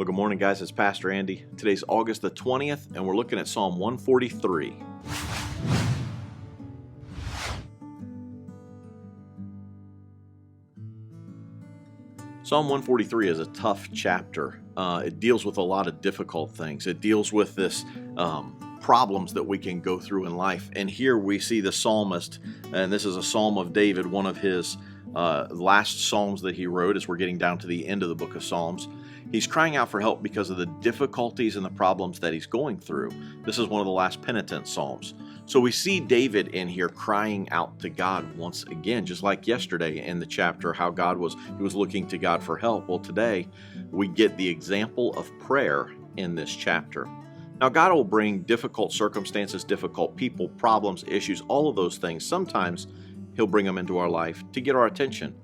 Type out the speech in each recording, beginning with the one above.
Well, good morning, guys. It's Pastor Andy. Today's August the 20th, and we're looking at Psalm 143. Psalm 143 is a tough chapter. It deals with a lot of difficult things. It deals with this problems that we can go through in life. And here we see the psalmist, and this is a psalm of David, one of his last psalms that he wrote as we're getting down to the end of the book of Psalms. He's crying out for help because of the difficulties and the problems that he's going through. This is one of the last penitent psalms. So we see David in here crying out to God once again, just like yesterday in the chapter, how he was looking to God for help. Well, today we get the example of prayer in this chapter. Now, God will bring difficult circumstances, difficult people, problems, issues, all of those things. Sometimes He'll bring them into our life to get our attention.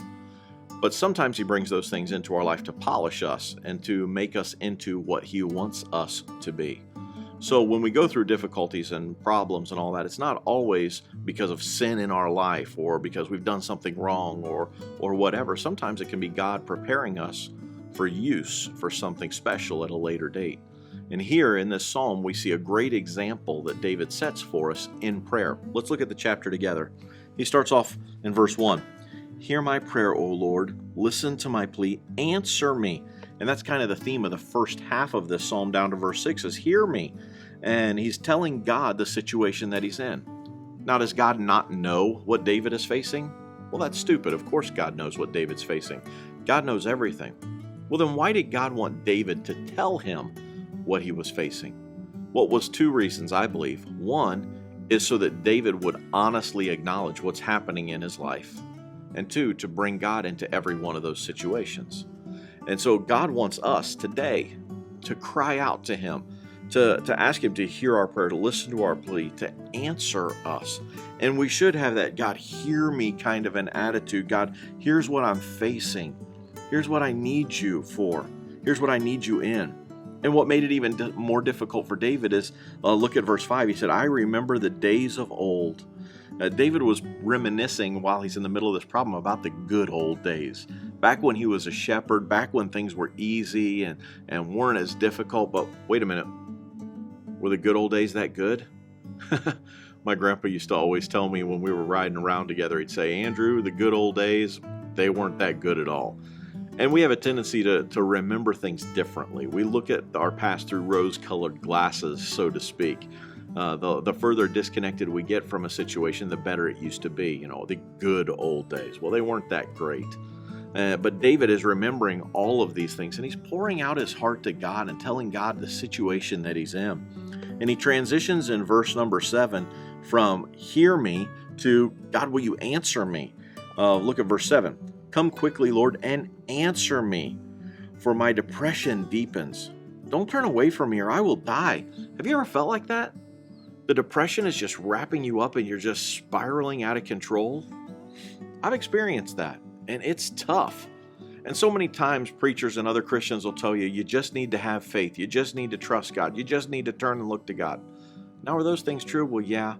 But sometimes He brings those things into our life to polish us and to make us into what He wants us to be. So when we go through difficulties and problems and all that, it's not always because of sin in our life or because we've done something wrong or whatever. Sometimes it can be God preparing us for use for something special at a later date. And here in this psalm, we see a great example that David sets for us in prayer. Let's look at the chapter together. He starts off in verse 1. Hear my prayer, O Lord. Listen to my plea. Answer me. And that's kind of the theme of the first half of this psalm down to verse 6 is hear me. And he's telling God the situation that he's in. Now, does God not know what David is facing? Well, that's stupid. Of course God knows what David's facing. God knows everything. Well, then why did God want David to tell him what he was facing? Well, it was two reasons, I believe. One is so that David would honestly acknowledge what's happening in his life. And two, to bring God into every one of those situations. And so God wants us today to cry out to Him, to ask Him to hear our prayer, to listen to our plea, to answer us. And we should have that God, hear me kind of an attitude. God, here's what I'm facing. Here's what I need you for. Here's what I need you in. And what made it even more difficult for David is, look at verse 5. He said, I remember the days of old. David was reminiscing while he's in the middle of this problem about the good old days. Back when he was a shepherd, back when things were easy and weren't as difficult. But wait a minute, were the good old days that good? My grandpa used to always tell me when we were riding around together, he'd say, Andrew, the good old days, they weren't that good at all. And we have a tendency to remember things differently. We look at our past through rose-colored glasses, so to speak. The further disconnected we get from a situation, the better it used to be. The good old days. Well, they weren't that great. But David is remembering all of these things, and he's pouring out his heart to God and telling God the situation that he's in. And he transitions in verse number 7 from hear me to God, will you answer me? Look at verse 7. Come quickly, Lord, and answer me, for my depression deepens. Don't turn away from me or I will die. Have you ever felt like that? The depression is just wrapping you up and you're just spiraling out of control. I've experienced that, and it's tough. And so many times preachers and other Christians will tell you, you just need to have faith. You just need to trust God. You just need to turn and look to God. Now, are those things true? Well, yeah.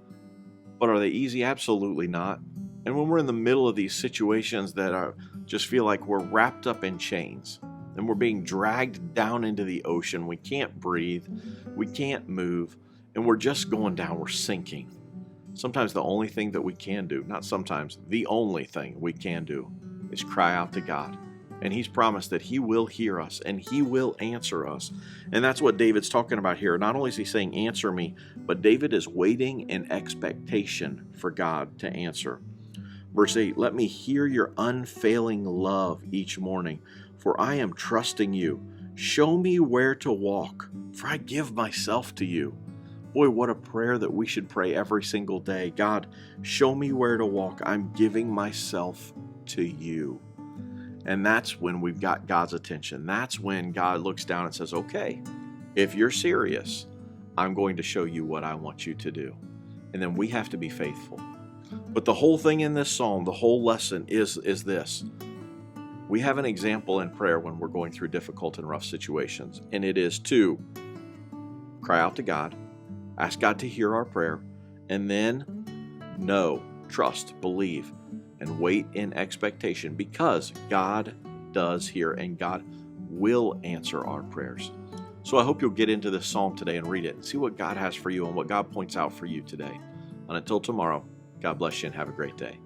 But are they easy? Absolutely not. And when we're in the middle of these situations that just feel like we're wrapped up in chains and we're being dragged down into the ocean, we can't breathe, we can't move, and we're just going down, we're sinking. Sometimes the only thing that we can do, not sometimes, the only thing we can do is cry out to God. And He's promised that He will hear us and He will answer us. And that's what David's talking about here. Not only is he saying, answer me, but David is waiting in expectation for God to answer. Verse 8, let me hear your unfailing love each morning, for I am trusting you. Show me where to walk, for I give myself to you. Boy, what a prayer that we should pray every single day. God, show me where to walk. I'm giving myself to you. And that's when we've got God's attention. That's when God looks down and says, okay, if you're serious, I'm going to show you what I want you to do. And then we have to be faithful. But the whole thing in this psalm, the whole lesson is this. We have an example in prayer when we're going through difficult and rough situations. And it is to cry out to God, ask God to hear our prayer, and then know, trust, believe, and wait in expectation because God does hear and God will answer our prayers. So I hope you'll get into this psalm today and read it and see what God has for you and what God points out for you today. And until tomorrow, God bless you and have a great day.